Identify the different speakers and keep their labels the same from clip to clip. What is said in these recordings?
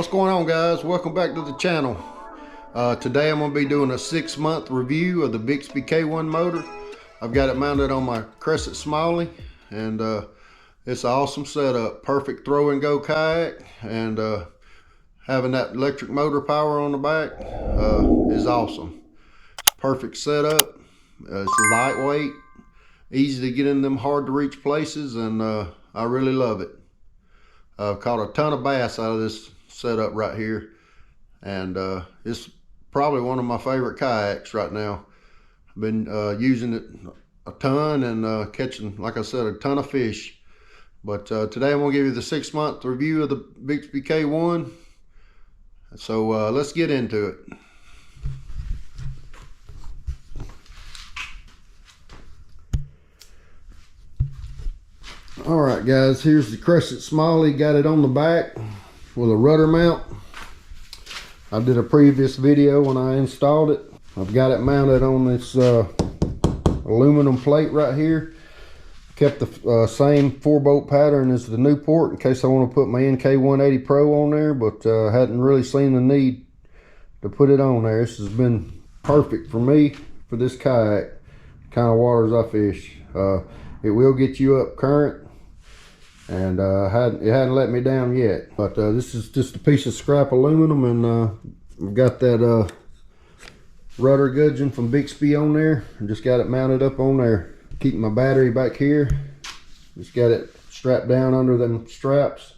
Speaker 1: What's going on, guys? Welcome back to the channel. Today I'm going to be doing a 6-month review of the Bixpy K-1 motor. I've got it mounted on my Crescent Smallie, and it's an awesome setup. Perfect throw and go kayak, and having that electric motor power on the back is awesome. Perfect setup. It's lightweight, easy to get in them hard to reach places, and I really love it. I've caught a ton of bass out of this setup right here, and it's probably one of my favorite kayaks right now. I've been using it a ton and catching, like I said, a ton of fish. But today I'm going to give you the 6-month review of the Bixpy K-1. So let's get into it. All right, guys, here's the Crescent Smallie. Got it on the back with a rudder mount. I did a previous video when I installed it. I've got it mounted on this aluminum plate right here. Kept the same 4-bolt pattern as the Newport in case I want to put my NK180 Pro on there, but hadn't really seen the need to put it on there. This has been perfect for me for this kayak, kind of waters I fish. It will get you up current, and it hadn't let me down yet. But this is just a piece of scrap aluminum, and I've got that rudder gudgeon from Bixpy on there, and just got it mounted up on there. Keep my battery back here. Just got it strapped down under them straps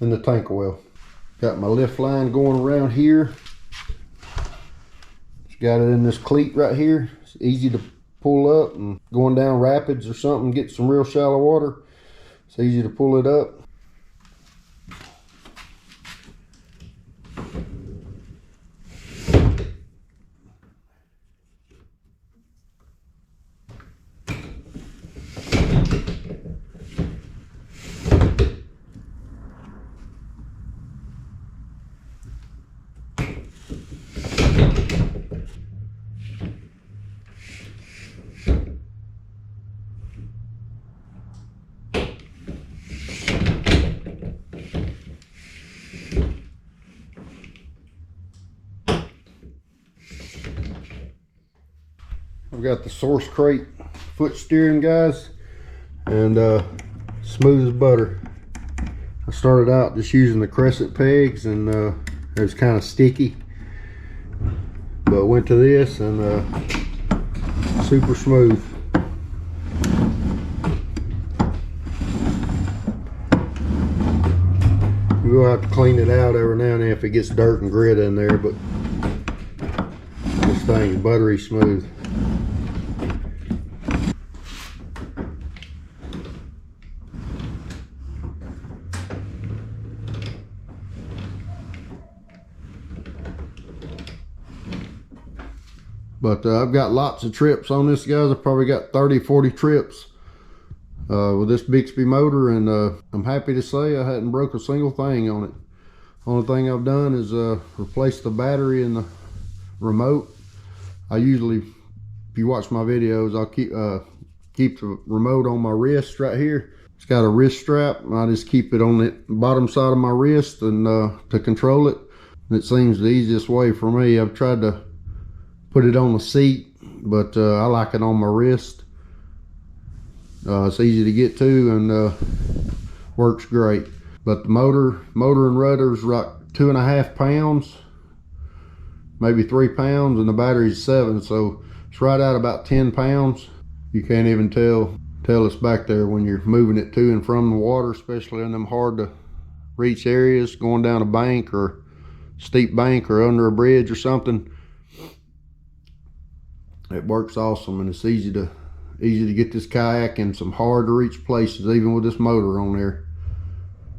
Speaker 1: in the tank oil. Got my lift line going around here. Just got it in this cleat right here. It's easy to pull up, and going down rapids or something, get some real shallow water, it's easy to pull it up. I've got the Source Crate foot steering, guys, and smooth as butter. I started out just using the Crescent pegs, and it was kind of sticky, but went to this, and super smooth. You will have to clean it out every now and then if it gets dirt and grit in there, but this thing is buttery smooth. But I've got lots of trips on this, guys. I've probably got 30-40 trips with this Bixpy motor, and I'm happy to say I hadn't broke a single thing on it. Only thing I've done is replace the battery in the remote. I usually, if you watch my videos, I'll keep the remote on my wrist right here. It's got a wrist strap, and I just keep it on the bottom side of my wrist and to control it. And it seems the easiest way for me. I've tried to put it on the seat, but I like it on my wrist. It's easy to get to, and works great. But the motor and rudder's like 2.5 pounds, maybe 3 pounds, and the battery's 7, so it's right at about 10 pounds. You can't even tell it's back there when you're moving it to and from the water, especially in them hard to reach areas, going down a bank or steep bank or under a bridge or something. It works awesome, and it's easy to get this kayak in some hard to reach places, even with this motor on there.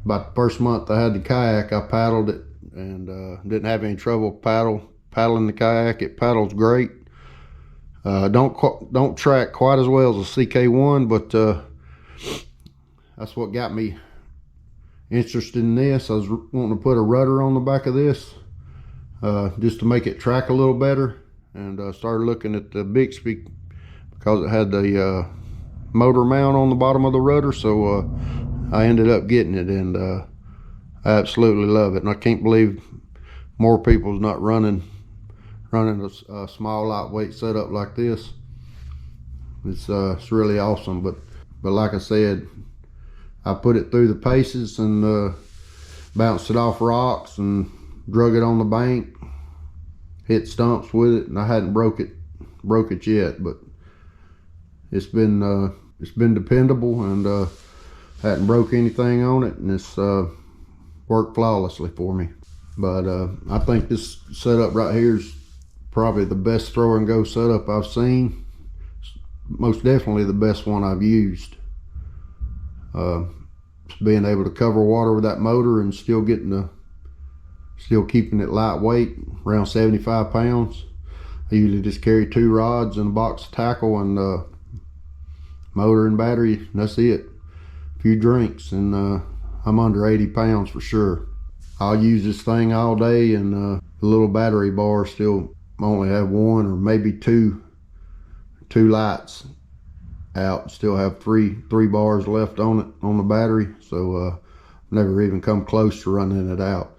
Speaker 1: About the first month I had the kayak, I paddled it, and didn't have any trouble paddling the kayak. It paddles great. Don't track quite as well as a CK1, but that's what got me interested in this. I was wanting to put a rudder on the back of this just to make it track a little better. And started looking at the Bixpy because it had the motor mount on the bottom of the rudder, so I ended up getting it, and I absolutely love it, and I can't believe more people's not running a small lightweight setup like this. It's really awesome. But like I said, I put it through the paces and bounced it off rocks and drug it on the bank, hit stumps with it, and I hadn't broke it yet. But it's been dependable, and hadn't broke anything on it, and it's worked flawlessly for me. But I think this setup right here is probably the best throw and go setup I've seen. Most definitely the best one I've used. Being able to cover water with that motor and still keeping it lightweight, around 75 pounds. I usually just carry 2 rods and a box of tackle and motor and battery, and that's it. A few drinks, and I'm under 80 pounds for sure. I'll use this thing all day, and the little battery bar still only have 1 or maybe two lights out. Still have three bars left on it, on the battery, so never even come close to running it out.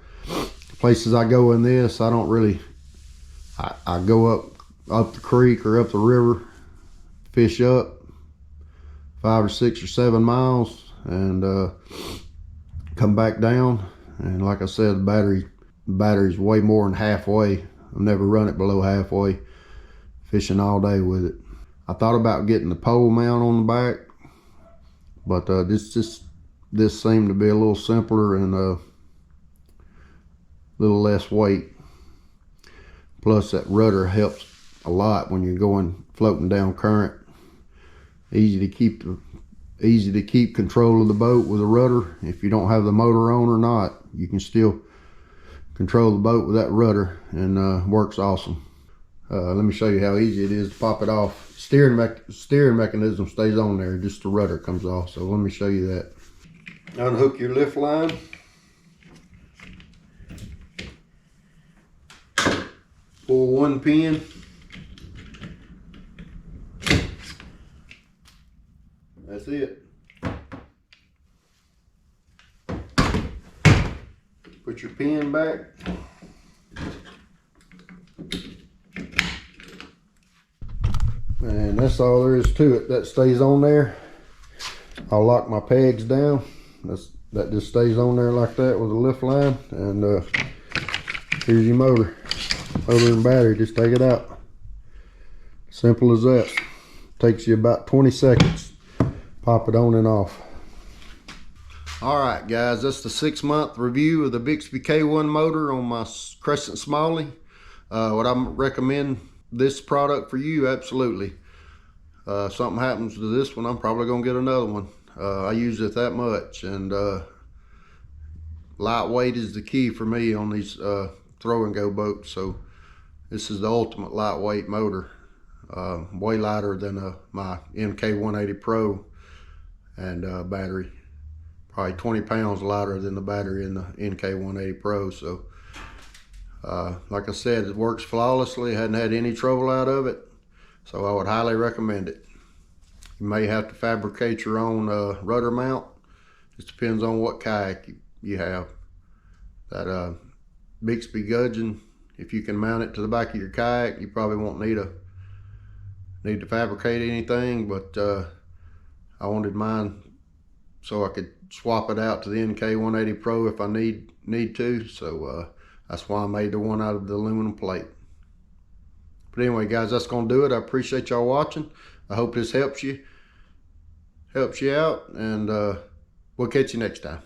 Speaker 1: Places I go in this, I don't really, I go up the creek or up the river, fish up 5 or 6 or 7 miles, and come back down, and like I said, the battery's way more than halfway. I've never run it below halfway, fishing all day with it. I thought about getting the pole mount on the back, but this seemed to be a little simpler and a little less weight. Plus that rudder helps a lot when you're going floating down current. Easy to keep control of the boat with a rudder. If you don't have the motor on or not, you can still control the boat with that rudder, and works awesome. Let me show you how easy it is to pop it off. Steering mechanism stays on there, just the rudder comes off. So let me show you that. Unhook your lift line. Pull 1 pin. That's it. Put your pin back. And that's all there is to it. That stays on there. I'll lock my pegs down. That just stays on there like that with a lift line. And here's your motor and battery. Just take it out. Simple as that. Takes you about 20 seconds. Pop it on and off. Alright guys, that's the 6-month review of the Bixpy K-1 motor on my Crescent Smallie. Would I recommend this product for you? Absolutely. Something happens to this one, I'm probably gonna get another one. I use it that much, and lightweight is the key for me on these throw and go boats. So this is the ultimate lightweight motor. Way lighter than my MK180 Pro, and battery probably 20 pounds lighter than the battery in the NK180 Pro. So like I said, it works flawlessly. Hadn't had any trouble out of it, so I would highly recommend it. You may have to fabricate your own rudder mount. Just depends on what kayak you have. That Bixpy gudgeon, if you can mount it to the back of your kayak, you probably won't need to fabricate anything. But I wanted mine so I could swap it out to the NK180 Pro if I need to. So that's why I made the one out of the aluminum plate. But anyway guys, that's gonna do it. I appreciate y'all watching. I hope this helps you out, and we'll catch you next time.